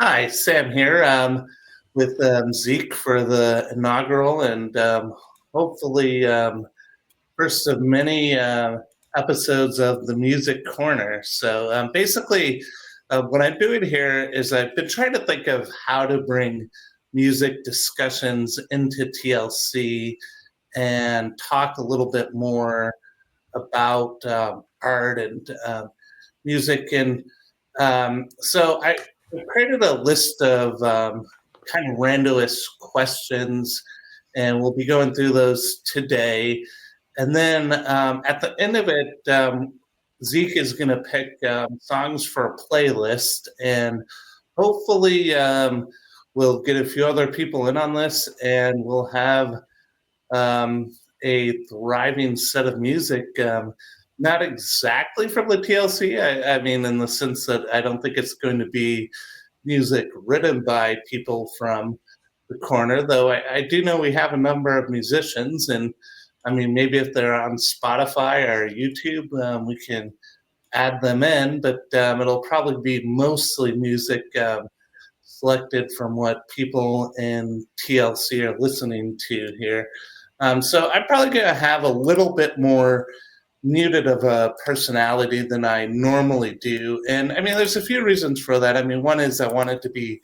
Hi, Sam here with Zeke for the inaugural and hopefully first of many episodes of the Music Corner. So basically, what I'm doing here is I've been trying to think of how to bring music discussions into TLC and talk a little bit more about art and music. And so I created a list of kind of randomous questions, and we'll be going through those today. And then at the end of it, Zeke is going to pick songs for a playlist, and hopefully we'll get a few other people in on this, and we'll have um, a thriving set of music. Not exactly from the TLC. I mean, in the sense that I don't think it's going to be music written by people from the corner, though I do know we have a number of musicians. And I mean, maybe if they're on Spotify or YouTube, we can add them in, but it'll probably be mostly music selected from what people in TLC are listening to here. So I'm probably going to have a little bit more muted of a personality than I normally do. And I mean, there's a few reasons for that. I mean, one is I want it to be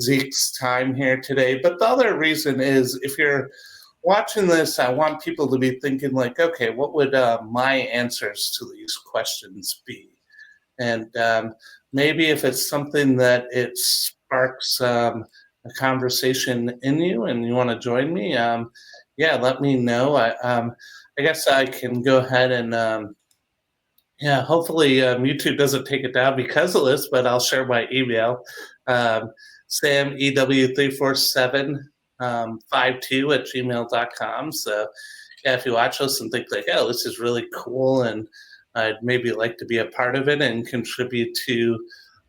Zeke's time here today. But the other reason is if you're watching this, I want people to be thinking, like, okay, what would my answers to these questions be? And maybe if it's something that it sparks a conversation in you and you want to join me, yeah, let me know. I guess I can go ahead and yeah, hopefully YouTube doesn't take it down because of this, but I'll share my email, um, samew347 52 at gmail.com. So yeah, if you watch us and think like, oh, this is really cool and I'd maybe like to be a part of it and contribute to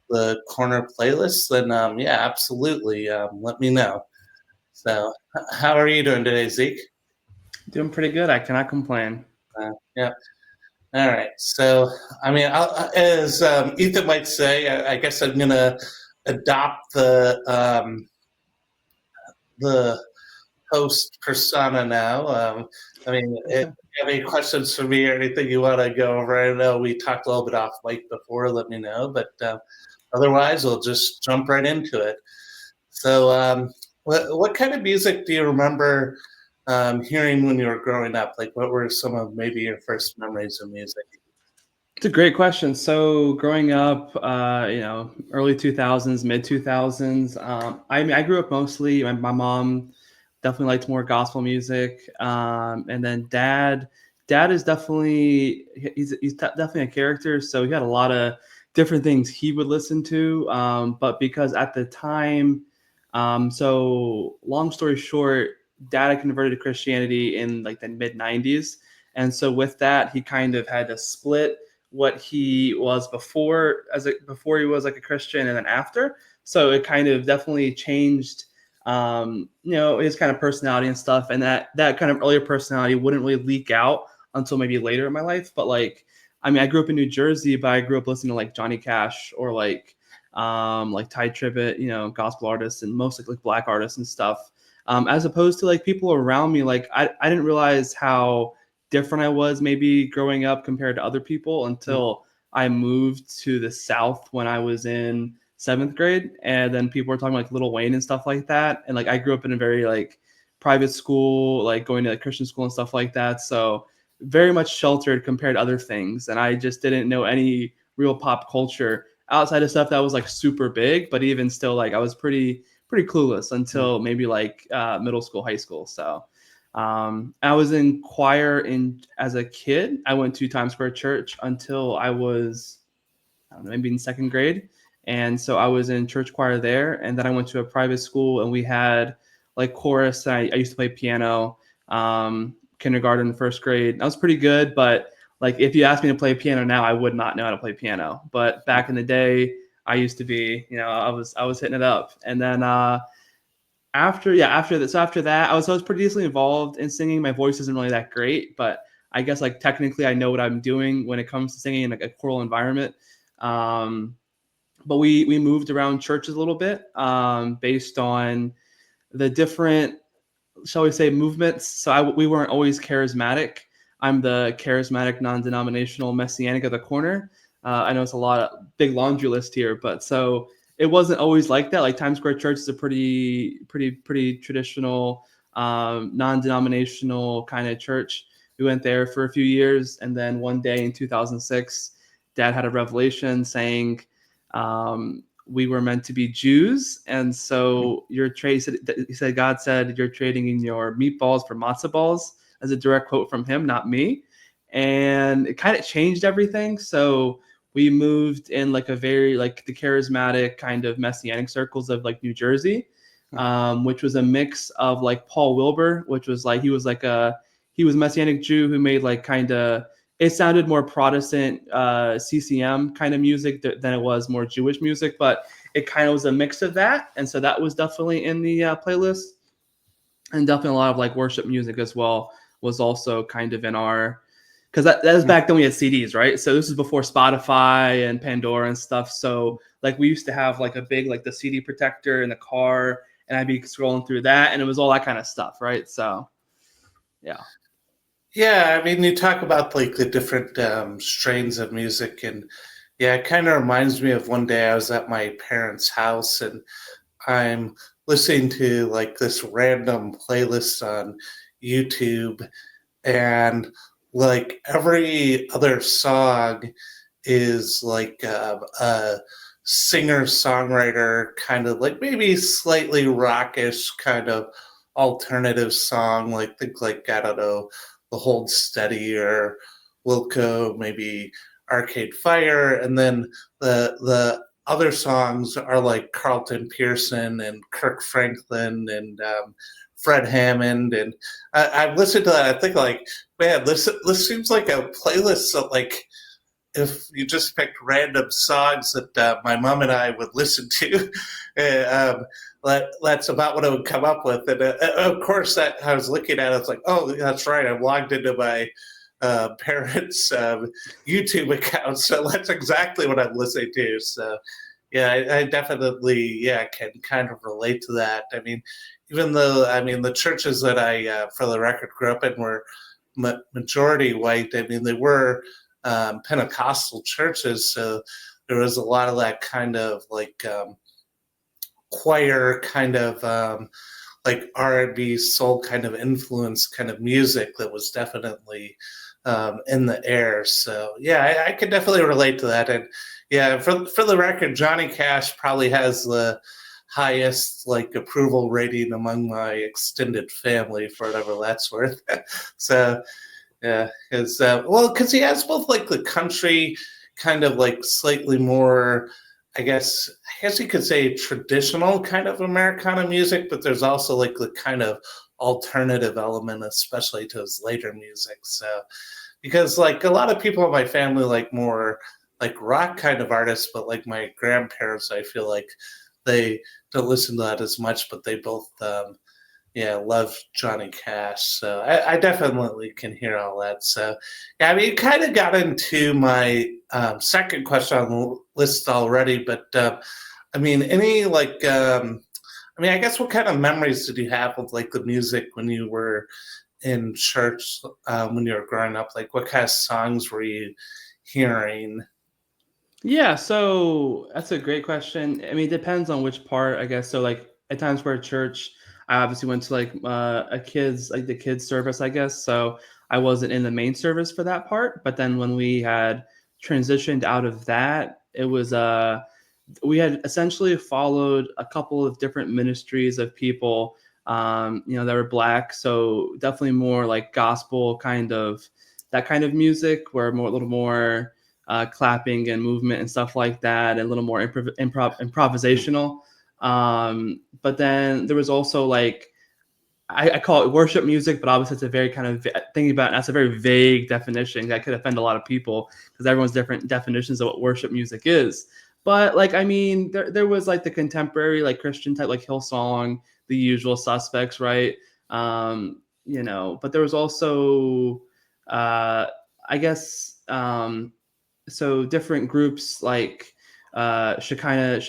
the corner playlist, then yeah, absolutely. Let me know. So, how are you doing today, Zeke? Doing pretty good. I cannot complain. Yeah. All right. So, I mean, as Ethan might say, I guess I'm gonna adopt the host persona now. I mean, if Okay. you have any questions for me or anything you want to go over, I know we talked a little bit off mic before. Let me know. But otherwise, we'll just jump right into it. So, what kind of music do you remember hearing when you were growing up? Like, what were some of maybe your first memories of music? It's a great question. So, growing up, early 2000s, mid 2000s, I grew up mostly, my mom definitely liked more gospel music. And then dad is definitely, definitely a character. So, he had a lot of different things he would listen to. But because at the time, so long story short, dad had converted to Christianity in like the mid 90s. And so, with that, he kind of had to split what he was before he was like a Christian and then after. So it kind of definitely changed his kind of personality and stuff. And that kind of earlier personality wouldn't really leak out until maybe later in my life. But like I mean, I grew up in New Jersey, but I grew up listening to like Johnny Cash or like Ty Tribbett, gospel artists and mostly like black artists and stuff. As opposed to like people around me, like I didn't realize how different I was maybe growing up compared to other people until I moved to the South when I was in seventh grade. And then people were talking like Lil Wayne and stuff like that. And like I grew up in a very like private school, like going to like Christian school and stuff like that. So very much sheltered compared to other things. And I just didn't know any real pop culture outside of stuff that was like super big, but even still like I was pretty clueless until maybe like middle school, high school. So I was in choir as a kid. I went to Times Square Church until I was, I don't know, maybe in second grade. And so I was in church choir there. And then I went to a private school and we had like chorus. I used to play piano, kindergarten, first grade. I was pretty good, but like if you asked me to play piano now, I would not know how to play piano. But back in the day, I used to be, I was hitting it up. And then after that, I was pretty decently involved in singing. My voice isn't really that great, but I guess like technically I know what I'm doing when it comes to singing in like a choral environment. Um, but we moved around churches a little bit, based on the different, shall we say, movements. So we weren't always charismatic. I'm the charismatic, non-denominational messianic of the corner. I know it's a lot of big laundry list here, but so it wasn't always like that. Like Times Square Church is a pretty traditional, non-denominational kind of church. We went there for a few years, and then one day in 2006, Dad had a revelation saying, we were meant to be Jews, and so your trade. He said God said you're trading in your meatballs for matzah balls. As a direct quote from him, not me, and it kind of changed everything. So we moved in like a very like the charismatic kind of messianic circles of like New Jersey, which was a mix of like Paul Wilbur, which was like he was a messianic Jew who made like kind of, it sounded more Protestant, CCM kind of music than it was more Jewish music, but it kind of was a mix of that, and so that was definitely in the playlist, and definitely a lot of like worship music as well was also kind of in our, because that was back then we had CDs, right? So this is before Spotify and Pandora and stuff. So like we used to have like a big like the CD protector in the car, and I'd be scrolling through that, and it was all that kind of stuff, right? So yeah. Yeah, I mean, you talk about like the different strains of music, and yeah, it kind of reminds me of one day I was at my parents' house and I'm listening to like this random playlist on YouTube, and like every other song is like a singer songwriter kind of like maybe slightly rockish kind of alternative song, like think like I don't know, the Hold Steady or Wilco, maybe Arcade Fire, and then the other songs are like Carlton Pearson and Kirk Franklin and Fred Hammond, and I've listened to that. I think like, man, this seems like a playlist that like if you just picked random songs that my mom and I would listen to, that's about what I would come up with. And of course, that I was looking at it, it's like, oh, that's right. I'm logged into my parents' YouTube account, so that's exactly what I'm listening to. So yeah, I definitely can kind of relate to that. I mean, even though I mean the churches that I, for the record, grew up in were majority white. I mean, they were Pentecostal churches, so there was a lot of that kind of like choir kind of like R&B soul kind of influence kind of music that was definitely in the air. So yeah, I could definitely relate to that. And yeah, for the record, Johnny Cash probably has the highest like approval rating among my extended family for whatever that's worth. So yeah, because well, because he has both like the country kind of like slightly more, I guess you could say traditional kind of Americana music, but there's also like the kind of alternative element, especially to his later music. So because like a lot of people in my family like more like rock kind of artists, but like my grandparents, I feel like they don't listen to that as much, but they both yeah, love Johnny Cash. So I definitely can hear all that. So yeah, I mean, you kind of got into my second question on the list already, but I mean, any like, I mean, I guess what kind of memories did you have of like the music when you were in church when you were growing up? Like, what kind of songs were you hearing? Yeah, so that's a great question. I mean, it depends on which part, I guess. So, like at Times Square Church, I obviously went to like a kids, like the kids service, I guess. So I wasn't in the main service for that part. But then when we had transitioned out of that, it was we had essentially followed a couple of different ministries of people, that were black. So definitely more like gospel kind of that kind of music, where more a little more clapping and movement and stuff like that, and a little more improvisational. But then there was also like I call it worship music, but obviously it's a very kind of thinking about it, that's a very vague definition that could offend a lot of people because everyone's different definitions of what worship music is. But like I mean, there was like the contemporary like Christian type like Hillsong, the usual suspects, right? But there was also I guess so different groups like Shekinah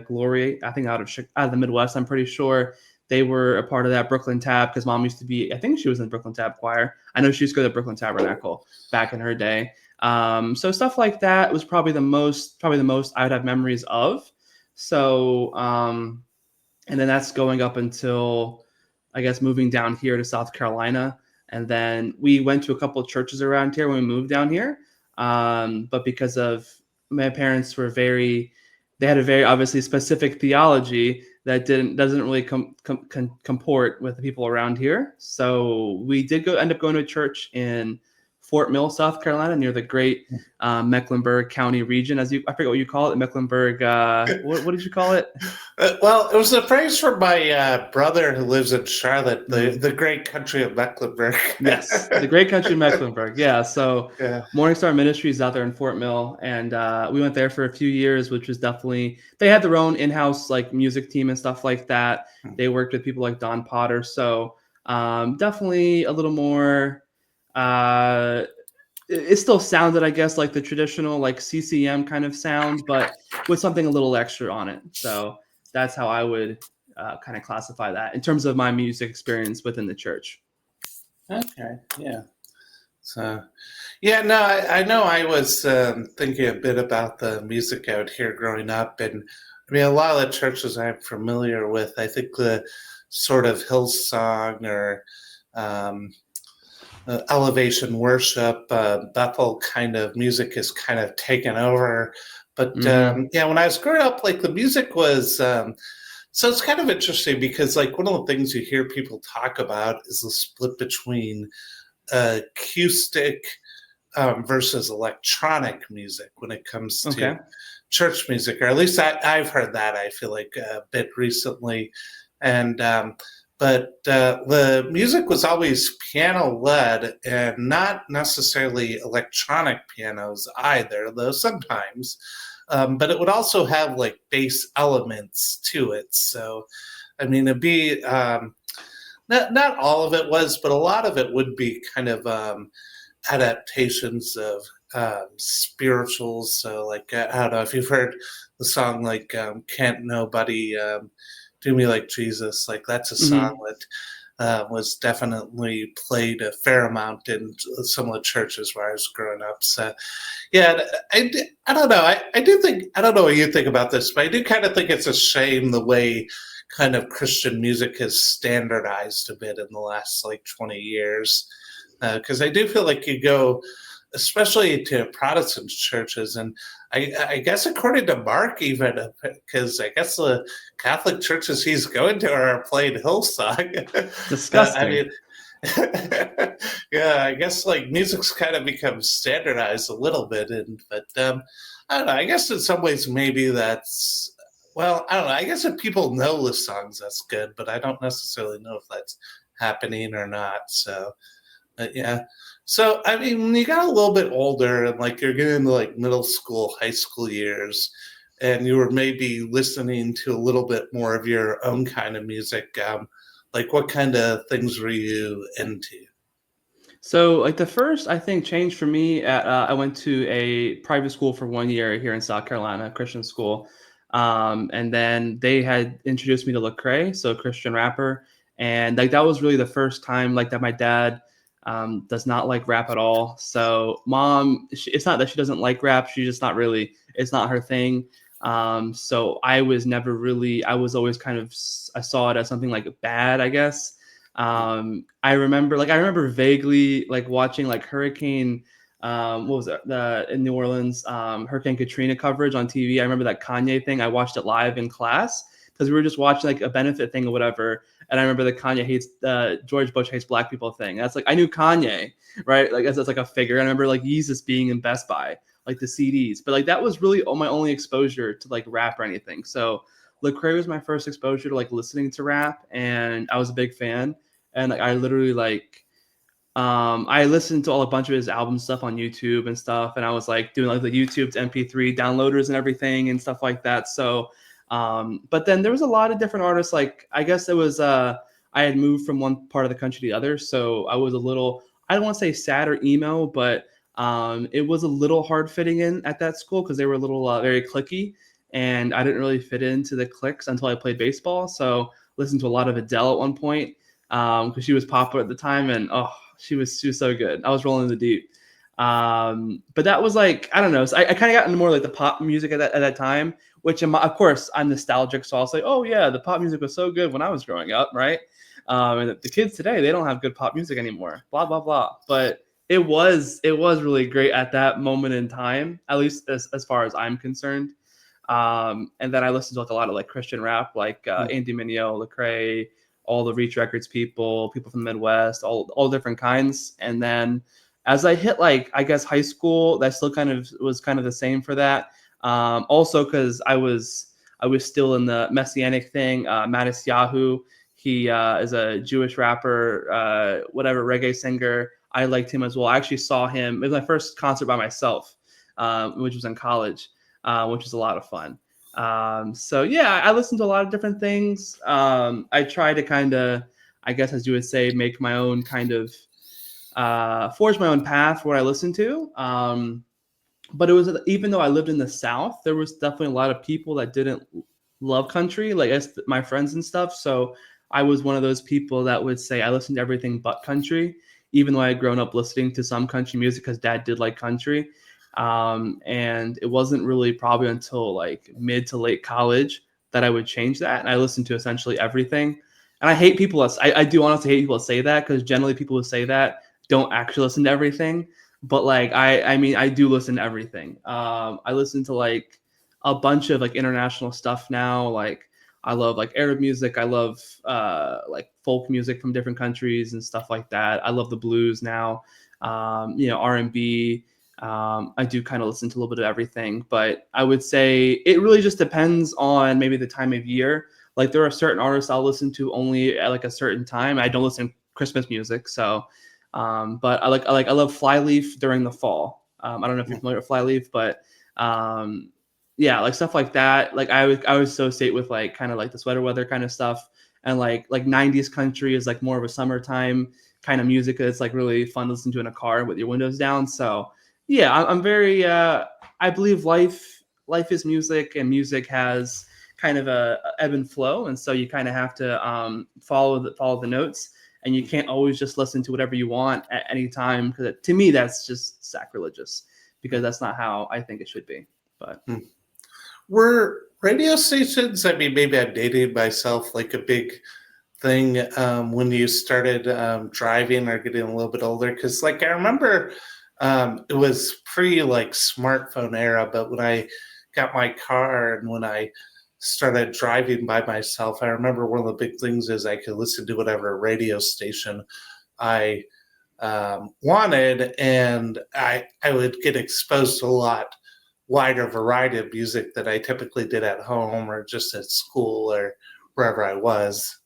Glory. I think out of the Midwest. I'm pretty sure they were a part of that Brooklyn Tab because mom used to be. I think she was in the Brooklyn Tab choir. I know she used to go to the Brooklyn Tabernacle back in her day. So stuff like that was probably the most I would have memories of. So and then that's going up until I guess moving down here to South Carolina, and then we went to a couple of churches around here when we moved down here. But because of my parents they had a very obviously specific theology that doesn't really comport with the people around here. So we did end up going to a church in Fort Mill, South Carolina, near the great Mecklenburg County region, I forget what you call it, Mecklenburg. What did you call it? Well, it was a phrase from my brother who lives in Charlotte, Mm. the great country of Mecklenburg. Yes, the great country of Mecklenburg. Yeah, so Yeah. Morningstar Ministries out there in Fort Mill, and we went there for a few years, which was definitely they had their own in-house like music team and stuff like that. They worked with people like Don Potter, so definitely a little more. Uh, it still sounded, I guess, like the traditional like CCM kind of sound, but with something a little extra on it. So that's how I would kind of classify that in terms of my music experience within the church. Okay. Yeah. So, yeah, no, I know I was thinking a bit about the music out here growing up. And I mean, a lot of the churches I'm familiar with, I think the sort of Hillsong or um, elevation worship, Bethel kind of music is kind of taken over. But Mm-hmm. yeah, when I was growing up, like the music was. So it's kind of interesting because, like, one of the things you hear people talk about is the split between acoustic versus electronic music when it comes to Okay. church music, or at least I've heard that. I feel like a bit recently, and but the music was always piano led and not necessarily electronic pianos either, though sometimes. But it would also have like bass elements to it. So, I mean, it'd be not all of it was, but a lot of it would be kind of adaptations of spirituals. So, like, I don't know if you've heard the song like "Can't Nobody Do Me Like Jesus." Like, that's a song Mm-hmm. that was definitely played a fair amount in some of the churches where I was growing up. So, yeah, I don't know. I do think, I don't know what you think about this, but I do kind of think it's a shame the way kind of Christian music has standardized a bit in the last like 20 years. Because I do feel like you go, especially to Protestant churches, and I guess according to Mark, even because I guess the Catholic churches he's going to are playing Hillsong. I Disgusting. mean, yeah, I guess like music's kind of become standardized a little bit, and but I don't know. I guess in some ways maybe that's well, I don't know. I guess if people know the songs, that's good, but I don't necessarily know if that's happening or not. So. Yeah. So, I mean, when you got a little bit older and like you're getting into like middle school, high school years, and you were maybe listening to a little bit more of your own kind of music, like what kind of things were you into? So, like the first, I think, change for me, I went to a private school for 1 year here in South Carolina, a Christian school, and then they had introduced me to Lecrae, so a Christian rapper, and like that was really the first time like that. My dad does not like rap at all. So, it's not that she doesn't like rap; she's just not really. It's not her thing. So I was never really. I was always kind of. I saw it as something like bad, I guess. I remember vaguely like watching like hurricane what was it the in New Orleans Hurricane Katrina coverage on TV. I remember that Kanye thing. I watched it live in class because we were just watching like a benefit thing or whatever, and I remember the Kanye hates George Bush hates black people thing. That's like I knew Kanye, right? Like that's like a figure. And I remember like Yeezus being in Best Buy, like the CDs, but like that was really my only exposure to like rap or anything. So Lecrae was my first exposure to like listening to rap, and I was a big fan. And like I literally like I listened to all a bunch of his album stuff on YouTube and stuff, and I was like doing like the YouTube to MP3 downloaders and everything and stuff like that. So, but then there was a lot of different artists. Like I guess it was I had moved from one part of the country to the other, so I was a little I don't want to say sad or emo, but It was a little hard fitting in at that school because they were a little very cliquey, and I didn't really fit into the cliques until I played baseball. So listened to a lot of Adele at one point because she was popular at the time, and she was so good. I was rolling in the deep. But that was like, I don't know. So I kind of got into more like the pop music at that time, which of course I'm nostalgic. So I'll say, oh yeah, the pop music was so good when I was growing up, right? And the kids today, they don't have good pop music anymore. Blah blah blah. But it was really great at that moment in time, at least as far as I'm concerned. And then I listened to like a lot of like Christian rap, like Andy Mineo, Lecrae, all the Reach Records people from the Midwest, all different kinds. And then as I hit like I guess high school, that still kind of was kind of the same for that. Also because I was still in the messianic thing. Mattis Yahoo, he is a Jewish rapper, whatever reggae singer. I liked him as well. I actually saw him. It was my first concert by myself, which was in college, which was a lot of fun. So yeah, I listened to a lot of different things. I try to kind of, I guess, as you would say, make my own kind of forge my own path for what I listen to. But it was, even though I lived in the South, there was definitely a lot of people that didn't love country, like as my friends and stuff. So I was one of those people that would say I listened to everything but country, even though I had grown up listening to some country music because dad did like country. And it wasn't really probably until like mid to late college that I would change that. And I listened to essentially everything. And I hate people. I do honestly hate people that say that because generally people who say that don't actually listen to everything. But like I mean I do listen to everything. I listen to like a bunch of like international stuff now. Like I love like Arab music. I love like folk music from different countries and stuff like that. I love the blues now. R&B. I do kind of listen to a little bit of everything, but I would say it really just depends on maybe the time of year. Like there are certain artists I'll listen to only at like a certain time. I don't listen to Christmas music, so but I love Flyleaf during the fall. I don't know if you're familiar with Flyleaf, but yeah, like stuff like that. Like I would associate with like kind of like the sweater weather kind of stuff, and like 90s country is like more of a summertime kind of music that's like really fun to listen to in a car with your windows down. So yeah, I'm very I believe life is music, and music has kind of a ebb and flow, and so you kind of have to follow the notes, and you can't always just listen to whatever you want at any time, because to me that's just sacrilegious, because that's not how I think it should be. But Were radio stations, I mean, maybe I'm dating myself, like a big thing when you started driving or getting a little bit older? Because, like, I remember it was pre like smartphone era, but when I got my car and when I started driving by myself, I remember one of the big things is I could listen to whatever radio station I wanted, and I would get exposed to a lot wider variety of music that I typically did at home or just at school or wherever I was.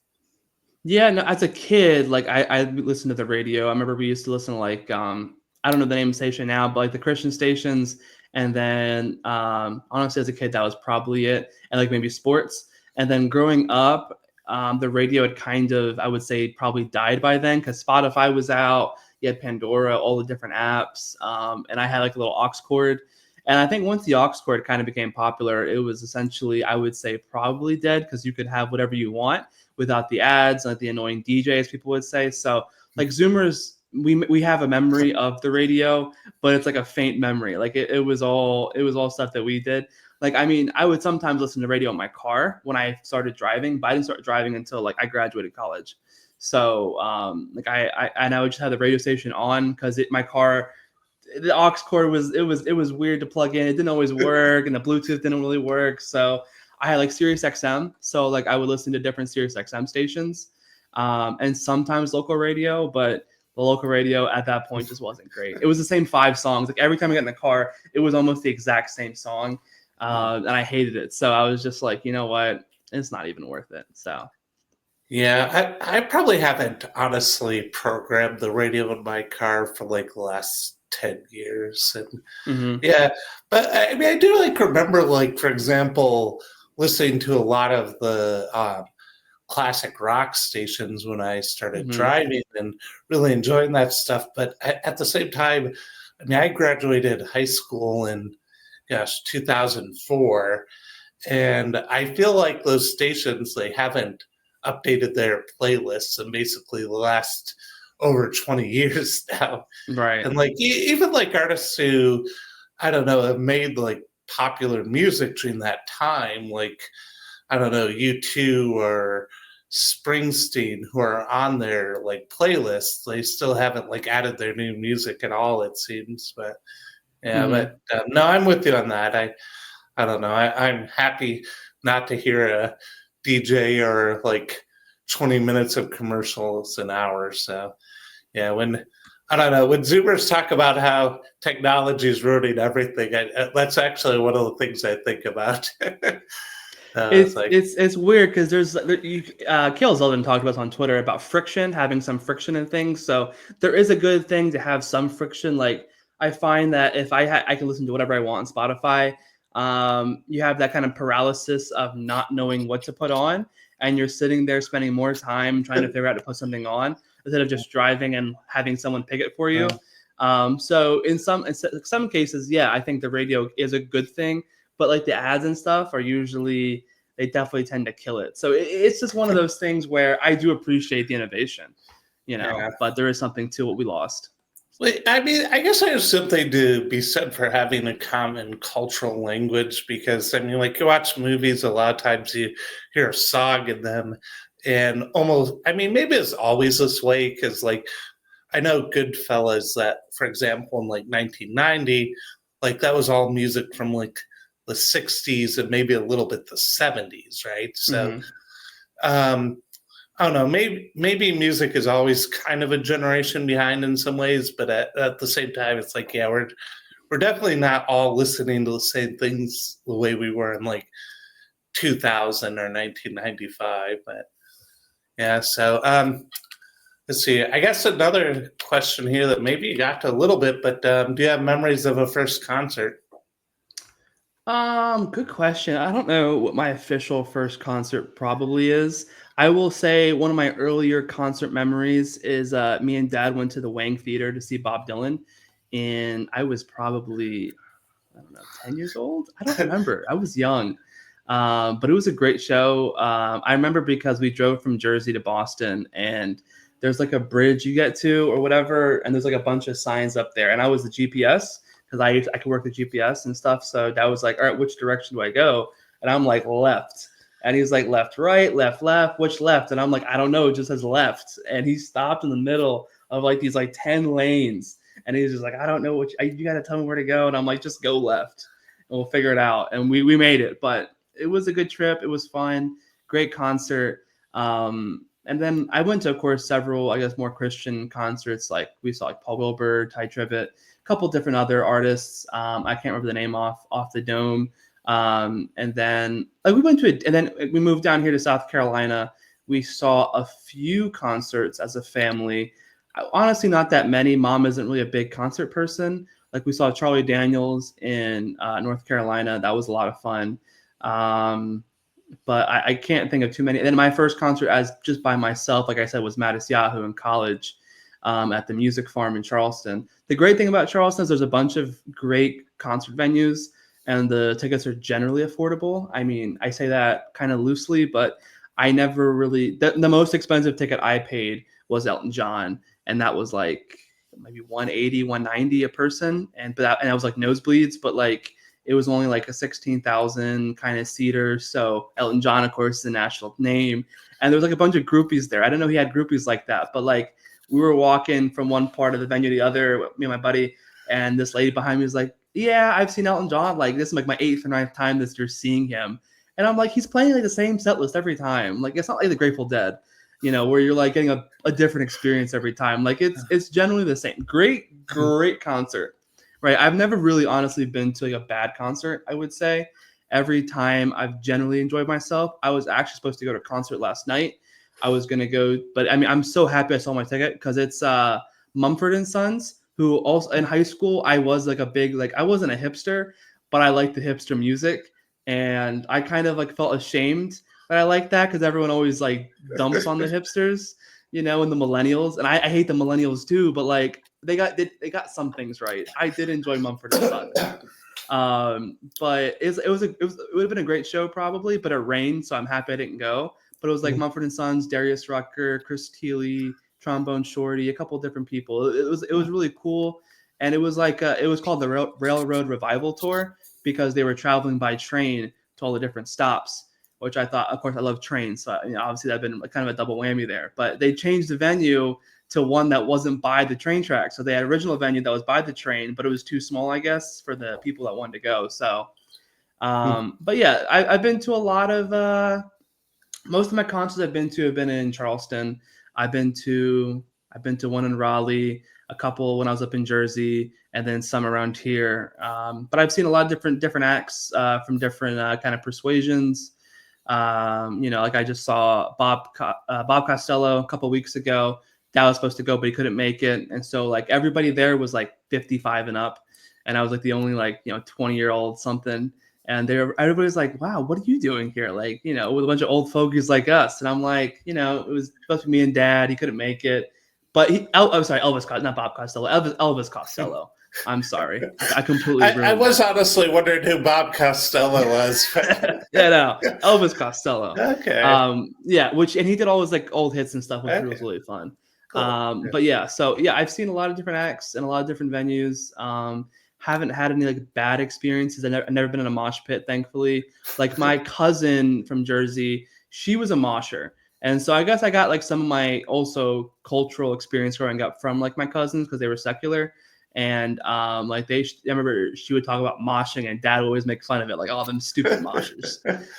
yeah, no, as a kid, like I listened to the radio. I remember we used to listen to like I don't know the name of the station now, but like the Christian stations, and then honestly as a kid that was probably it, and like maybe sports. And then growing up, the radio had kind of, I would say, probably died by then because Spotify was out. You had Pandora, all the different apps, and I had like a little aux cord. And I think once the aux cord kind of became popular, it was essentially, I would say, probably dead because you could have whatever you want without the ads, like the annoying DJs, people would say. So like Zoomers, we have a memory of the radio, but it's like a faint memory. Like it was all stuff that we did. Like I mean, I would sometimes listen to radio in my car when I started driving, but I didn't start driving until like I graduated college. So like I would just have the radio station on because my car, the aux cord was weird to plug in. It didn't always work, and the Bluetooth didn't really work. So I had like Sirius XM. So like I would listen to different Sirius XM stations, and sometimes local radio. But the local radio at that point just wasn't great. It was the same 5 songs. Like every time I got in the car, it was almost the exact same song, and I hated it. So I was just like, you know what? It's not even worth it. So. Yeah, I probably haven't honestly programmed the radio in my car for like the last 10 years. And Mm-hmm. yeah, but I mean, I do like remember, like, for example, listening to a lot of the classic rock stations when I started Mm-hmm. driving and really enjoying that stuff. But at the same time, I mean, I graduated high school in, gosh, 2004, and I feel like those stations, they haven't updated their playlists in basically the last over 20 years now. Right. And like even like artists who I don't know have made like popular music during that time, like I don't know, U2 or Springsteen, who are on their like playlists, they still haven't like added their new music at all, it seems. But yeah, Hmm. but no, I'm with you on that. I don't know. I'm happy not to hear a DJ or like 20 minutes of commercials an hour. So yeah, when I don't know when Zoomers talk about how technology is ruining everything, that's actually one of the things I think about. It's It's like, it's it's weird because Kale Zeldin talked about this on Twitter about friction, having some friction in things. So there is a good thing to have some friction. Like I find that if I can listen to whatever I want on Spotify, you have that kind of paralysis of not knowing what to put on, and you're sitting there spending more time trying to figure out to put something on instead of just driving and having someone pick it for you. So in some cases, yeah, I think the radio is a good thing, but like the ads and stuff are usually they definitely tend to kill it. So it's just one of those things where I do appreciate the innovation, yeah. but there is something to what we lost. Wait, I mean, I guess there's something to be said for having a common cultural language because, I mean, like you watch movies, a lot of times you hear a song in them, and almost, I mean, maybe it's always this way because, like, I know Goodfellas that, for example, in like 1990, like that was all music from like the 60s and maybe a little bit the 70s, right? So, Mm-hmm. um, I don't know. Maybe music is always kind of a generation behind in some ways, but at the same time, it's like yeah, we're definitely not all listening to the same things the way we were in like 2000 or 1995. But yeah, so let's see. I guess another question here that maybe you got to a little bit, but do you have memories of a first concert? Good question. I don't know what my official first concert probably is. I will say one of my earlier concert memories is me and dad went to the Wang Theater to see Bob Dylan, and I was probably, I don't know, 10 years old. I don't remember. I was young. But it was a great show. I remember because we drove from Jersey to Boston, and there's like a bridge you get to or whatever, and there's like a bunch of signs up there. And I was the GPS because I could work the GPS and stuff. So that was like, all right, which direction do I go? And I'm like left. And he's like left, right, left, left, which left? And I'm like, I don't know, it just says left. And he stopped in the middle of like these like 10 lanes. And he's just like, I don't know you got to tell me where to go. And I'm like, just go left and we'll figure it out. And we made it, but it was a good trip. It was fun, great concert. And then I went to, of course, several, I guess, more Christian concerts. Like we saw like Paul Wilbur, Ty Tribbett, a couple different other artists. I can't remember the name off the dome. And then like we went to it, and then we moved down here to South Carolina. We saw a few concerts as a family. Honestly, not that many. Mom isn't really a big concert person. Like we saw Charlie Daniels in North Carolina. That was a lot of fun. Um, but I can't think of too many. And then my first concert as just by myself, like I said, was Mattis Yahoo in college at the Music Farm in Charleston. The great thing about Charleston is there's a bunch of great concert venues, and the tickets are generally affordable. I mean, I say that kind of loosely, but I never really the most expensive ticket I paid was Elton John, and that was like maybe 180, 190 a person, and I was like nosebleeds, but like it was only like a 16,000 kind of seater. So Elton John, of course, is a national name. And there was like a bunch of groupies there. I didn't know he had groupies like that, but like we were walking from one part of the venue to the other, me and my buddy, and this lady behind me was like, yeah, I've seen Elton John. Like this is like my 8th or 9th time this year seeing him. And I'm like, he's playing like the same set list every time. Like it's not like the Grateful Dead, where you're like getting a different experience every time. Like it's generally the same. Great concert. Right. I've never really honestly been to like a bad concert, I would say. Every time I've generally enjoyed myself. I was actually supposed to go to a concert last night. I was gonna go, but I mean I'm so happy I saw my ticket because it's Mumford and Sons, who also in high school I was like a big like I wasn't a hipster, but I liked the hipster music. And I kind of like felt ashamed that I like that because everyone always like dumps on the hipsters, and the millennials. And I hate the millennials too, but like they got some things right. I did enjoy Mumford and Sons. But it would have been a great show probably, but it rained, so I'm happy I didn't go. But it was like Mumford and Sons, Darius Rucker, Chris Thiele, Trombone Shorty, a couple of different people. It was really cool, and it was like it was called the Railroad Revival Tour because they were traveling by train to all the different stops. Which I thought, of course, I love trains, so obviously that'd been kind of a double whammy there. But they changed the venue to one that wasn't by the train track. So they had original venue that was by the train, but it was too small, I guess, for the people that wanted to go. So, but yeah, I've been to a lot of most of my concerts I've been to have been in Charleston. I've been to one in Raleigh, a couple when I was up in Jersey, and then some around here. But I've seen a lot of different acts from different kind of persuasions. Like I just saw Bob Costello a couple weeks ago. That was supposed to go, but he couldn't make it. And so like everybody there was like 55 and up. And I was like the only 20-year-old something. And everybody's like, wow, what are you doing here? Like, with a bunch of old fogies like us. And I'm like, it was supposed to be me and Dad. He couldn't make it. But I'm sorry, Elvis Costello, not Bob Costello, Elvis Costello. I'm sorry. I completely ruined I was that. honestly wondering who Bob Costello was. Yeah, no, Elvis Costello. Okay. And he did all his like old hits and stuff, which was really fun. Cool. But yeah, so yeah, I've seen a lot of different acts and a lot of different venues. Haven't had any like bad experiences. I've never been in a mosh pit, thankfully. Like my cousin from Jersey, she was a mosher. And so I guess I got like some of my also cultural experience growing up from like my cousins because they were secular. And I remember she would talk about moshing, and Dad would always make fun of it, like all them stupid moshers.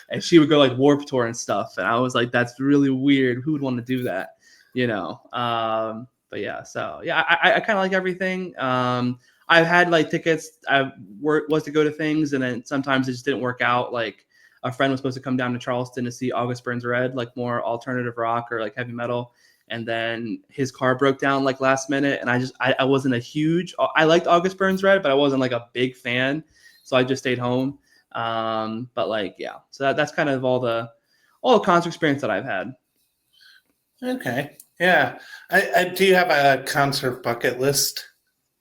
And she would go like Warped Tour and stuff, and I was like, that's really weird. Who would want to do that? But yeah, so yeah, I kind of like everything. I've had like tickets. I was to go to things, and then sometimes it just didn't work out. Like a friend was supposed to come down to Charleston to see August Burns Red, like more alternative rock or like heavy metal. And then his car broke down like last minute, and I wasn't I liked August Burns Red, but I wasn't like a big fan, so I just stayed home. But like yeah, so that's kind of all the concert experience that I've had. Okay, yeah. Do you have a concert bucket list?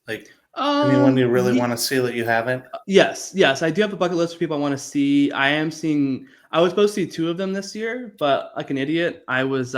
Like anyone you really want to see that you haven't? Yes, I do have a bucket list of people I want to see. I was supposed to see 2 of them this year, but like an idiot, I was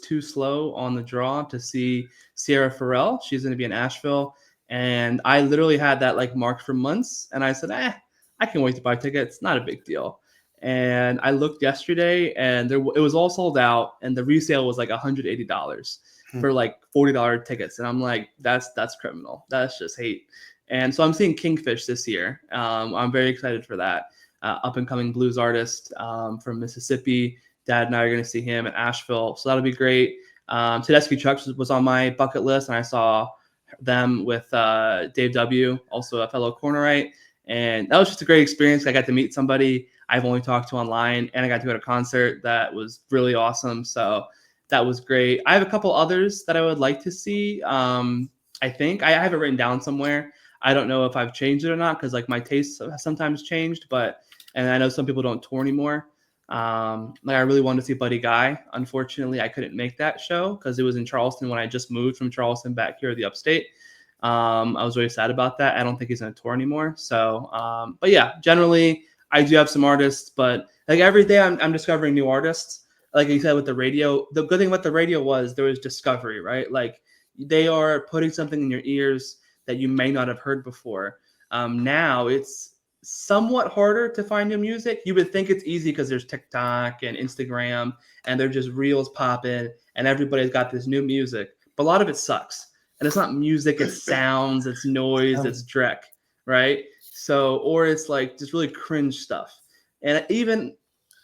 too slow on the draw to see Sierra Farrell. She's going to be in Asheville, and I literally had that like marked for months, and I said, I can wait to buy tickets. Not a big deal. And I looked yesterday, and it was all sold out, and the resale was like $180 for like $40 tickets, and I'm like, that's criminal. That's just hate. And so I'm seeing Kingfish this year. I'm very excited for that. Up and coming blues artist from Mississippi. Dad and I are going to see him at Asheville, so that'll be great. Tedeschi Trucks was on my bucket list, and I saw them with Dave W., also a fellow Cornerite, and that was just a great experience. I got to meet somebody I've only talked to online, and I got to go to a concert that was really awesome. So that was great. I have a couple others that I would like to see. I think I have it written down somewhere. I don't know if I've changed it or not because like my tastes have sometimes changed, and I know some people don't tour anymore. Like I really wanted to see Buddy Guy. Unfortunately, I couldn't make that show because it was in Charleston when I just moved from Charleston back here to the upstate. I was really sad about that. I don't think he's going to tour anymore. So, but yeah, generally I do have some artists, but like every day I'm discovering new artists. Like you said with the radio, the good thing about the radio was there was discovery, right? Like they are putting something in your ears that you may not have heard before. Now it's somewhat harder to find new music. You would think it's easy because there's TikTok and Instagram and they're just reels popping and everybody's got this new music, but a lot of it sucks. And it's not music, it's sounds, it's noise, it's dreck, right? So, or it's like just really cringe stuff. And even,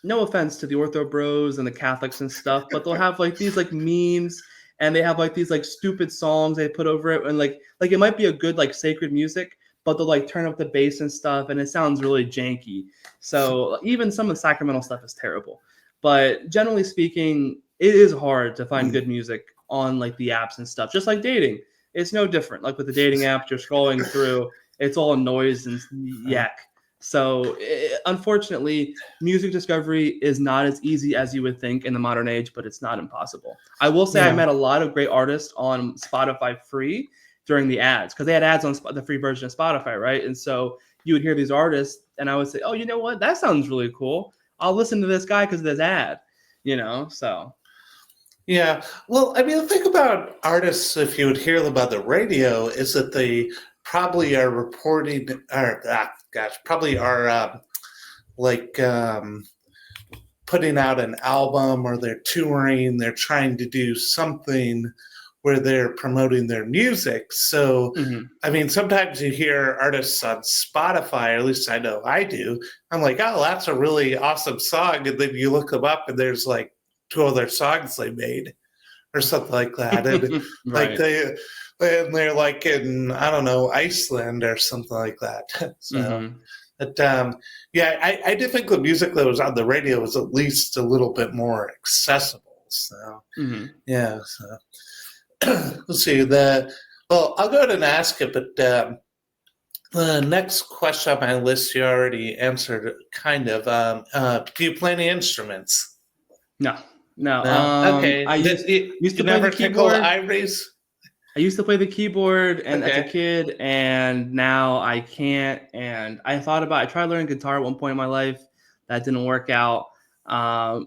no offense to the Ortho Bros and the Catholics and stuff, but they'll have like these like memes and they have like these like stupid songs they put over it. And like it might be a good like sacred music, but they'll like turn up the bass and stuff and it sounds really janky. So even some of the Sacramento stuff is terrible. But generally speaking, it is hard to find good music on like the apps and stuff, just like dating. It's no different. Like with the dating apps, you're scrolling through, it's all noise and yak. So unfortunately, music discovery is not as easy as you would think in the modern age, but it's not impossible. I will say I met a lot of great artists on Spotify free during the ads, because they had ads on the free version of Spotify, right? And so you would hear these artists, and I would say, oh, you know what? That sounds really cool. I'll listen to this guy because of this ad, so. Yeah. Well, I mean, the thing about artists, if you would hear them on the radio, is that they probably are reporting, or probably are like putting out an album, or they're touring, they're trying to do something where they're promoting their music. So, I mean, sometimes you hear artists on Spotify, or at least I know I do. I'm like, oh, that's a really awesome song. And then you look them up and there's like 2 other songs they made or something like that. And like Right. they're like in, I don't know, Iceland or something like that. So, but yeah, I do think the music that was on the radio was at least a little bit more accessible. So, yeah. So let's see. Well, I'll go ahead and ask it, but the next question on my list you already answered, kind of. Do you play any instruments? No. Okay. I used You to play the never tickle keyboard. ivories? I used to play the keyboard and as a Okay. kid, and now I can't. And I tried learning guitar at one point in my life. That didn't work out. I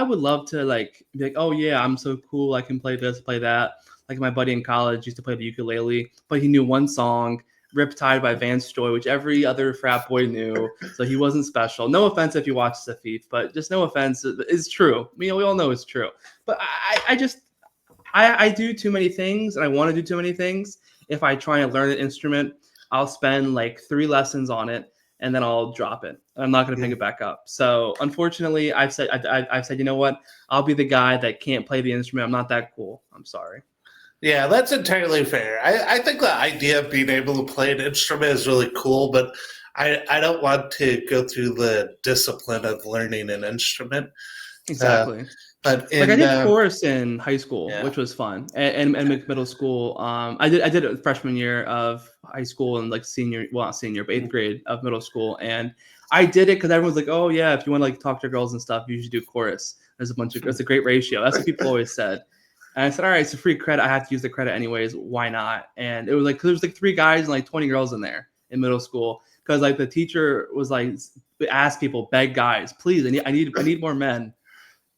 would love to be like, oh yeah, I'm so cool. I can play this, play that. Like my buddy in college used to play the ukulele, but he knew one song, "Riptide" by Vance Joy, which every other frat boy knew. So he wasn't special. No offense if you watch Safif, but just no offense. It's true. We all know it's true. But I do too many things, and I want to do too many things. If I try and learn an instrument, I'll spend like 3 lessons on it, and then I'll drop it. I'm not going to pick it back up. So unfortunately, I've said, you know what? I'll be the guy that can't play the instrument. I'm not that cool. I'm sorry. Yeah, that's entirely fair. I think the idea of being able to play an instrument is really cool, but I don't want to go through the discipline of learning an instrument. Exactly. But Like I in did chorus in high school, yeah. which was fun, and middle school. I did it freshman year of high school and like not senior, but 8th grade of middle school, and I did it because everyone's like, oh yeah, if you want to like talk to girls and stuff, you should do chorus. It's a great ratio. That's what people always said. And I said, all right, it's a free credit. I have to use the credit anyways. Why not? And it was like, there was like 3 guys and like 20 girls in there in middle school. Cause like the teacher was like, ask people, beg guys, please. I need more men.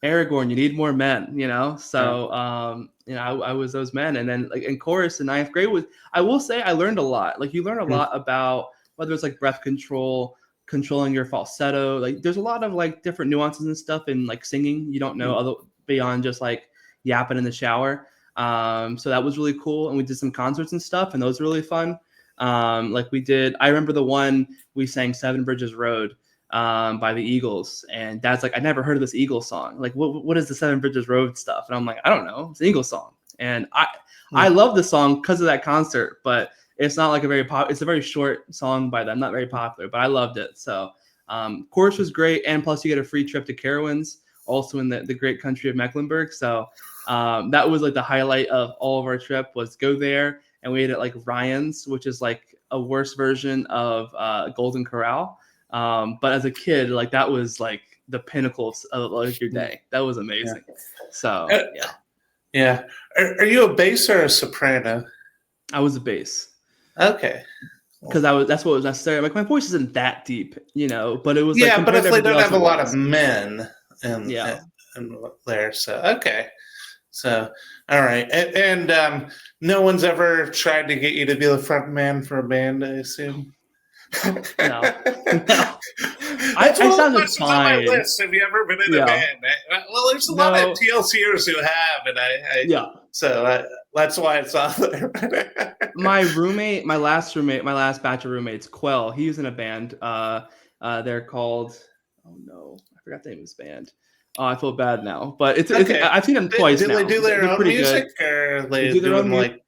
Aragorn, you need more men, So, I was those men. And then like in chorus in 9th grade I will say I learned a lot. Like you learn a lot about whether it's like breath control, controlling your falsetto. Like there's a lot of like different nuances and stuff in like singing. You don't know beyond just like yapping in the shower. So that was really cool. And we did some concerts and stuff, and those were really fun. I remember the one we sang Seven Bridges Road by the Eagles, and Dad's like, I never heard of this Eagles song. Like, what is the Seven Bridges Road stuff? And I'm like, I don't know. It's an Eagles song, and I love the song because of that concert. But it's not like it's a very short song by them, not very popular. But I loved it. So chorus was great, and plus you get a free trip to Carowinds, also in the great country of Mecklenburg. So that was like the highlight of all of our trip was go there, and we ate at like Ryan's, which is like a worse version of Golden Corral. But as a kid, like that was like the pinnacle of like your day. That was amazing. Yeah. So yeah. Yeah. Are you a bass or a soprano? I was a bass. Okay. Because that's what was necessary. Like my voice isn't that deep, but it was like But if they don't have a lot of was. men and there, so okay. So all right. And no one's ever tried to get you to be the front man for a band, I assume? No. That's one of the sounded questions on my fine. list. Have you ever been in a band? Well, there's a lot of TLCers who have, and so that's why it's on there. My last batch of roommates, Quell, he was in a band. They're called, oh no, I forgot the name of his band. Oh, I feel bad now, but it's I've seen them twice now. Do they do their own music, or they do their own music?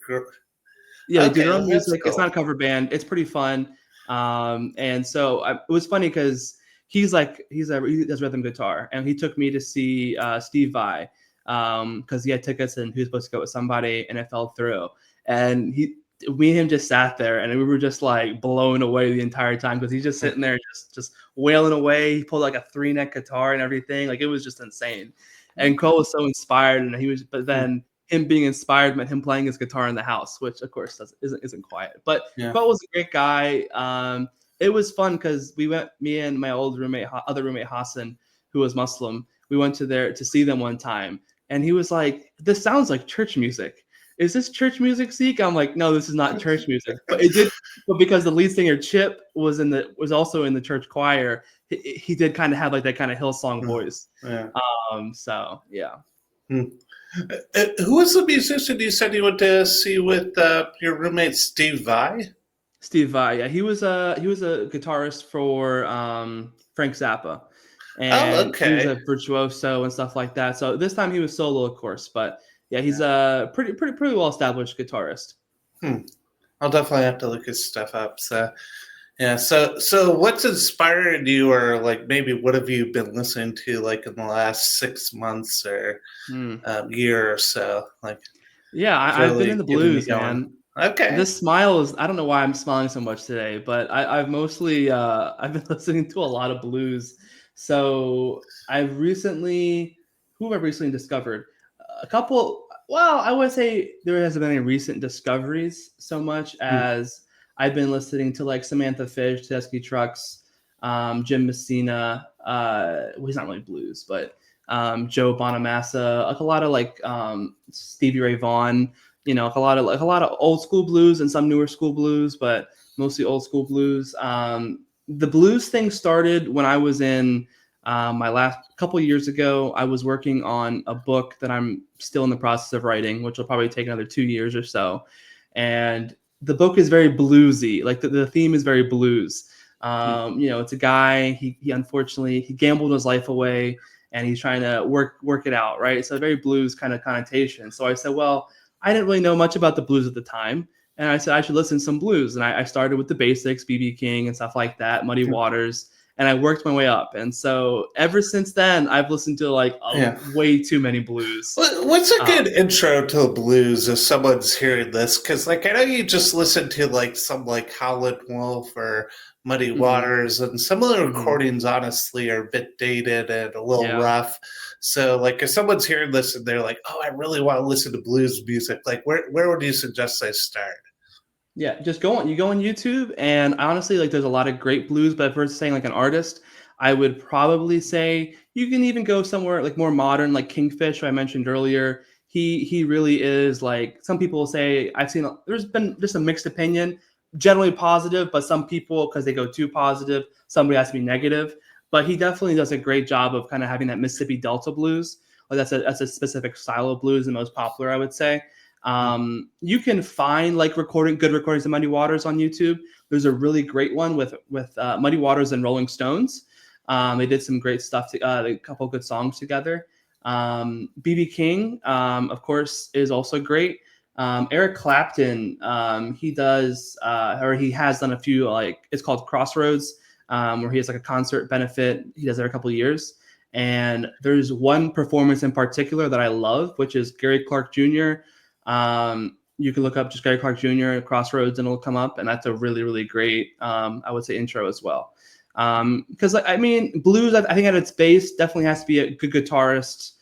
They do their own music. Cool. It's not a cover band. It's pretty fun. And so it was funny because he does rhythm guitar, and he took me to see Steve Vai because he had tickets and he was supposed to go with somebody, and it fell through. And me and him just sat there, and we were just like blown away the entire time because he's just sitting there just wailing away. He pulled like a 3-neck guitar and everything. Like it was just insane. And Cole was so inspired, and but then him being inspired meant him playing his guitar in the house, which of course isn't quiet. But Yeah. Quell was a great guy. It was fun because we went, me and my old roommate, other roommate Hassan, who was Muslim. We went to see them one time, and he was like, "This sounds like church music. Is this church music, Zeke?" I'm like, "No, this is not church music." But it did, but because the lead singer Chip was also in the church choir, he did kind of have like that kind of Hillsong voice. Yeah. So yeah. Hmm. Who was the musician you said you went to see with your roommate Steve Vai? Steve Vai, yeah, he was a guitarist for Frank Zappa, Oh, and he was okay. a virtuoso and stuff like that. So this time he was solo, of course, but yeah, he's a pretty well established guitarist. Hmm. I'll definitely have to look his stuff up. So yeah. So what's inspired you, or like maybe what have you been listening to like in the last 6 months or Hmm. year or so? Like Yeah, I've been in really the getting you blues, going. man. Okay. This smile is, I don't know why I'm smiling so much today, but I've mostly I've been listening to a lot of blues. So I've recently, who have I recently discovered? A couple, well, I would say there hasn't been any recent discoveries so much Hmm. as I've been listening to like Samantha Fish, Tedeschi Trucks, Jim Messina. Well, he's not really blues, but Joe Bonamassa, like a lot of like Stevie Ray Vaughan, like a lot of old school blues and some newer school blues, but mostly old school blues. The blues thing started when I was in my last couple years ago. I was working on a book that I'm still in the process of writing, which will probably take another 2 years or so. And the book is very bluesy. Like the theme is very blues. It's a guy. He unfortunately he gambled his life away, and he's trying to work it out. Right. So very blues kind of connotation. So I said, well, I didn't really know much about the blues at the time. And I said I should listen to some blues. And I started with the basics, B.B. King and stuff like that, Muddy Waters. And I worked my way up. And so ever since then, I've listened to like Yeah. way too many blues. What's a good intro to the blues if someone's hearing this? Because, like, I know you just listened to like some like Howlett Wolf or Muddy Mhm, Waters, and some of the mhm. recordings honestly are a bit dated and a little Yeah. rough. So, like, if someone's hearing this and they're like, "Oh, I really want to listen to blues music," like, where would you suggest I start? Yeah, just go on YouTube, and honestly, like there's a lot of great blues, but if we're saying like an artist, I would probably say you can even go somewhere like more modern, like Kingfish, who I mentioned earlier. He really is like some people say I've seen there's been just a mixed opinion, generally positive, but some people because they go too positive, somebody has to be negative. But he definitely does a great job of kind of having that Mississippi Delta blues. Like that's a specific style of blues, the most popular, I would say. You can find like good recordings of Muddy Waters on YouTube. There's a really great one with Muddy Waters and Rolling Stones. They did some great stuff, a couple good songs together. BB King, of course, is also great. Eric Clapton, he has done a few, like it's called Crossroads, where he has like a concert benefit. He does every couple of years. And there's one performance in particular that I love, which is Gary Clark Jr. You can look up just Gary Clark Jr. Crossroads, and it'll come up, and that's a really, really great, I would say, intro as well. Because I mean, blues, I think at its base definitely has to be a good guitarist,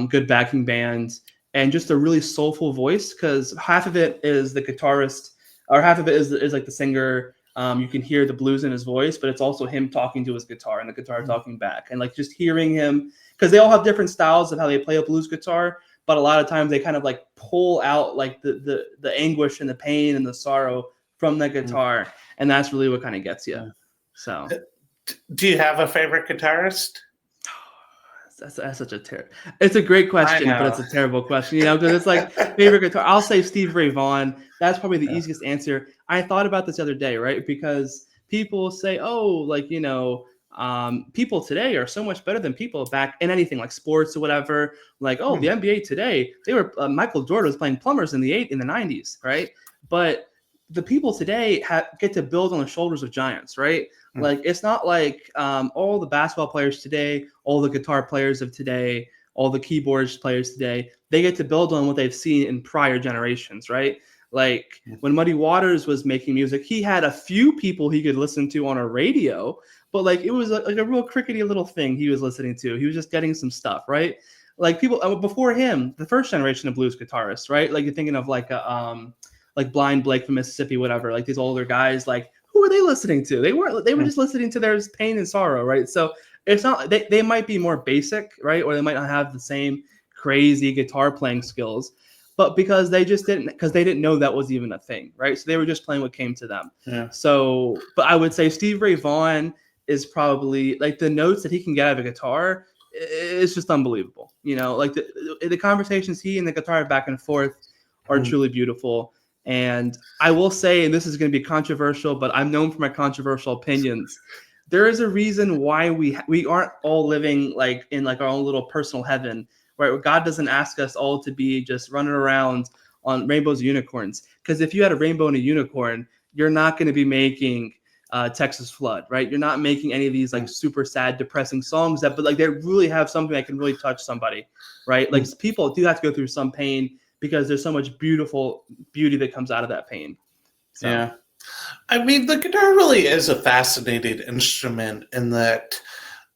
good backing band, and just a really soulful voice. Because half of it is the guitarist, or half of it is like the singer. You can hear the blues in his voice, but it's also him talking to his guitar and the guitar talking back, and like just hearing him because they all have different styles of how they play a blues guitar, but a lot of times they kind of like pull out like the anguish and the pain and the sorrow from the guitar, and that's really what kind of gets you. So Do you have a favorite guitarist? that's such a it's a great I question, but know. it's a terrible question, because it's like favorite guitar. I'll say Steve Ray Vaughan. That's probably the easiest answer. I thought about this the other day, right? Because people say, oh, like people today are so much better than people back in anything like sports or whatever. Like, oh, the NBA today, they were Michael Jordan was playing plumbers in the 90s, right? But the people today get to build on the shoulders of giants, right? Like it's not like all the basketball players today, all the guitar players of today, all the keyboards players today, they get to build on what they've seen in prior generations, right? Like when Muddy Waters was making music, he had a few people he could listen to on a radio, but like it was like a real crickety little thing he was listening to. He was just getting some stuff, right? like people before him, the first generation of blues guitarists, right? Like you're thinking of like Blind Blake from Mississippi, whatever. Like these older guys, like who were they listening to? They weren't. They were just listening to their pain and sorrow, right? So it's not. They might be more basic, right? Or they might not have the same crazy guitar playing skills, but because they didn't know that was even a thing, right? So they were just playing what came to them. Yeah. So, but I would say Steve Ray Vaughan is probably like the notes that he can get out of a guitar. It's just unbelievable, like the conversations he and the guitar have back and forth are truly beautiful. And I will say, and this is going to be controversial, but I'm known for my controversial opinions. There is a reason why we aren't all living like in like our own little personal heaven, right? God doesn't ask us all to be just running around on rainbows and unicorns. Because if you had a rainbow and a unicorn, you're not going to be making Texas Flood, right? You're not making any of these like super sad, depressing songs but like they really have something that can really touch somebody, right? Like people do have to go through some pain because there's so much beauty that comes out of that pain. So. Yeah. I mean, the guitar really is a fascinating instrument in that,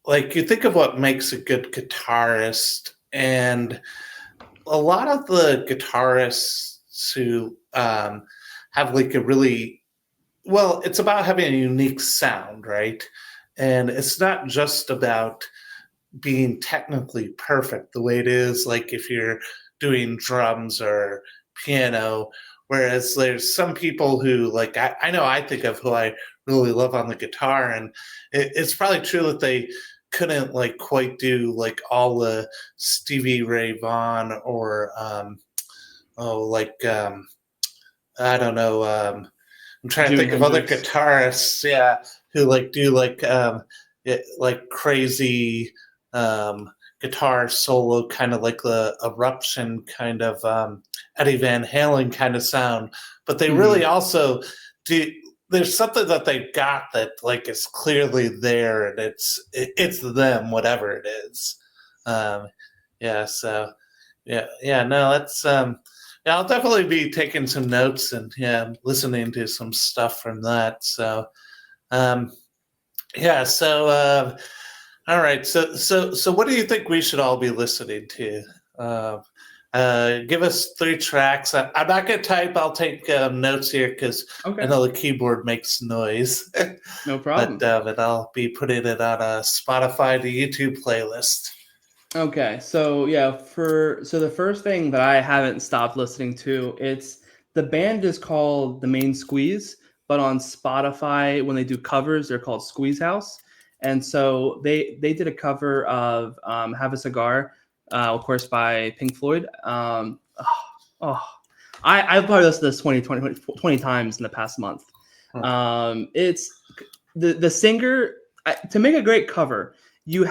like, you think of what makes a good guitarist, and a lot of the guitarists who have like a really, well, it's about having a unique sound, right? And it's not just about being technically perfect the way it is, like if you're doing drums or piano. Whereas there's some people who, like, I know I think of who I really love on the guitar, and it's probably true that they couldn't like quite do like all the Stevie Ray Vaughan or I don't know. I'm trying to think of other guitarists, yeah, who like do like like crazy guitar solo, kind of like the Eruption kind of Eddie Van Halen kind of sound. But they really also do. There's something that they've got that like is clearly there, and it's them, whatever it is. Yeah. So yeah. No, that's yeah. I'll definitely be taking some notes and listening to some stuff from that. So yeah. So all right. So what do you think we should all be listening to? Give us 3 tracks. I'm not going to type. I'll take notes here because I know the keyboard makes noise. No problem. But I'll be putting it on a Spotify to YouTube playlist. Okay. So yeah, so the first thing that I haven't stopped listening to, the band is called The Main Squeeze, but on Spotify when they do covers, they're called Squeeze House. And so they did a cover of Have a Cigar, of course, by Pink Floyd. I've probably listened to this 20 times in the past month. It's the singer, to make a great cover, you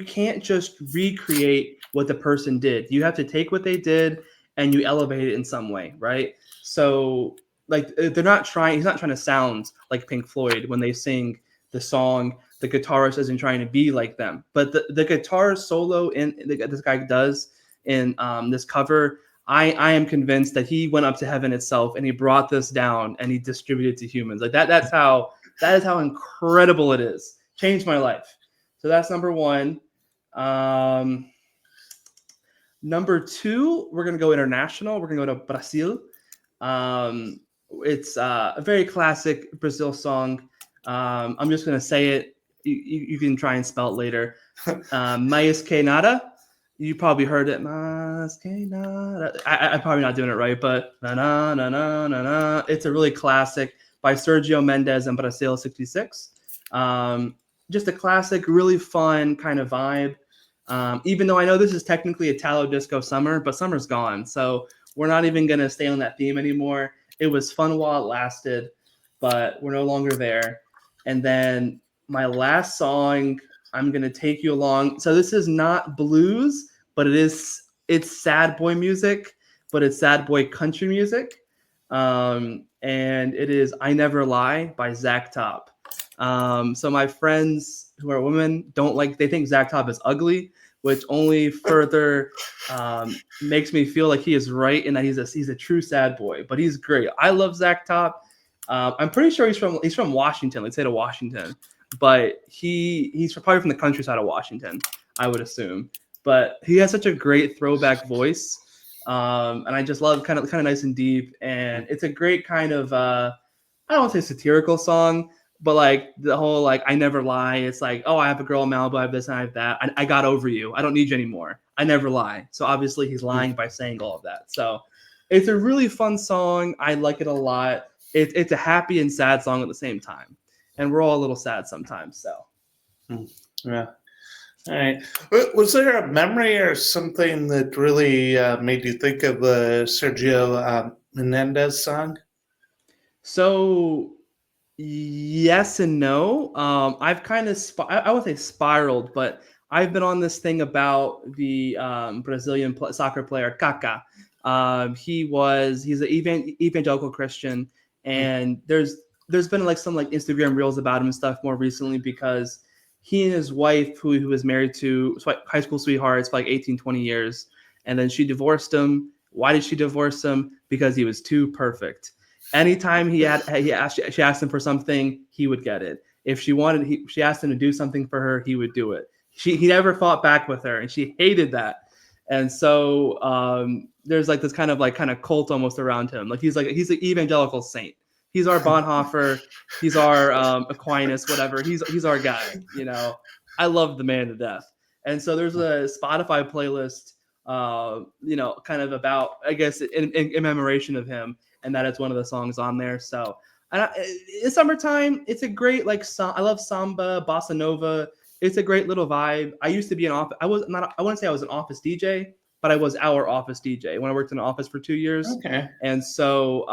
can't just recreate what the person did. You have to take what they did and you elevate it in some way, right? So like he's not trying to sound like Pink Floyd when they sing the song. The guitarist isn't trying to be like them, but the guitar solo this guy does in this cover, I am convinced that he went up to heaven itself and he brought this down and he distributed to humans. Like that is how incredible it is. Changed my life. So that's number 1. Number 2, we're gonna go international. We're gonna go to Brazil. It's a very classic Brazil song. I'm just gonna say it. You can try and spell it later. Mais que nada. You probably heard it. Mais que nada. I'm probably not doing it right, but na na na na na na. It's a really classic by Sergio Mendes and Brazil 66. Just a classic, really fun kind of vibe. Even though I know this is technically Italo Disco Summer, but summer's gone, so we're not even gonna stay on that theme anymore. It was fun while it lasted, but we're no longer there. And then my last song, I'm going to take you along. So this is not blues, but it's sad boy music, but it's sad boy country music. And it is I Never Lie by Zach Top. So my friends who are women they think Zach Top is ugly, which only further makes me feel like he is right and that he's a true sad boy, but he's great. I love Zach Top. I'm pretty sure he's from Washington, like state of Washington, but he's probably from the countryside of Washington, I would assume. but he has such a great throwback voice. And I just love kind of nice and deep, and it's a great kind of I don't want to say satirical song, but like the whole like I never lie. It's like, oh, I have a girl in Malibu, I have this and I have that. I got over you. I don't need you anymore. I never lie. So obviously he's lying by saying all of that. So it's a really fun song. I like it a lot. It's a happy and sad song at the same time, and we're all a little sad sometimes. So Yeah. All right. Was there a memory or something that really made you think of the Sergio Menendez song? So yes and no. I've kind of I would say spiraled, but I've been on this thing about the Brazilian soccer player Kaká. He's an evangelical Christian, and there's been like some like Instagram reels about him and stuff more recently because he and his wife, who was married to high school sweethearts for like 18, 20 years, and then she divorced him. Why did she divorce him? Because he was too perfect. Anytime she asked him for something, he would get it. If she asked him to do something for her, he would do it. He never fought back with her, and she hated that. And so there's like this kind of cult almost around him. Like he's an evangelical saint. He's our Bonhoeffer. He's our Aquinas, whatever. He's our guy. You know, I love the man to death. And so there's a Spotify playlist, kind of about, I guess, in commemoration of him, and that is one of the songs on there. So in summertime, it's a great I love samba, bossa nova. It's a great little vibe. I used to be an office. I wouldn't say I was an office DJ, but I was our office DJ when I worked in an office for 2 years. Okay. And so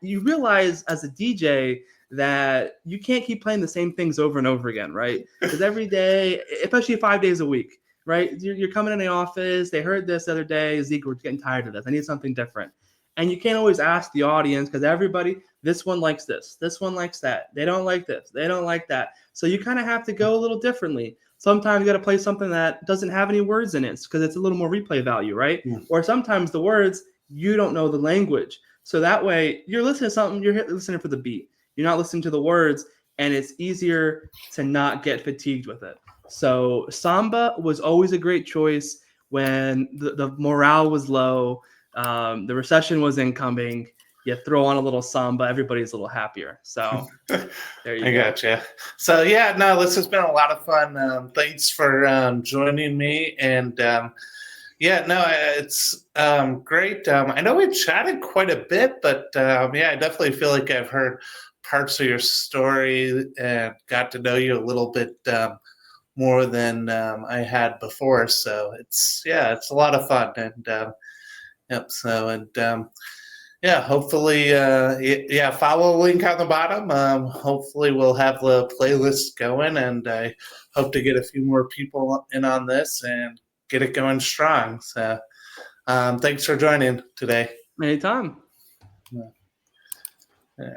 you realize as a DJ that you can't keep playing the same things over and over again, right? Because every day, especially 5 days a week, right? You're coming in the office. They heard this the other day. Zeke, we're getting tired of this. I need something different. And you can't always ask the audience because everybody, this one likes this one likes that. They don't like this. They don't like that. So you kind of have to go a little differently. Sometimes you got to play something that doesn't have any words in it because it's a little more replay value, right? Yeah. Or sometimes the words, you don't know the language. So that way you're listening to something, you're listening for the beat. You're not listening to the words, and it's easier to not get fatigued with it. So samba was always a great choice when the morale was low. The recession was incoming. You throw on a little samba, everybody's a little happier. So there you go. I gotcha. So yeah, no, this has been a lot of fun. Thanks for joining me. And yeah, no, it's great. I know we've chatted quite a bit, but yeah, I definitely feel like I've heard parts of your story and got to know you a little bit more than I had before. So it's a lot of fun. And yep. So yeah, hopefully, follow the link on the bottom. Hopefully, we'll have the playlist going, and I hope to get a few more people in on this and get it going strong. So, thanks for joining today. Anytime. Yeah.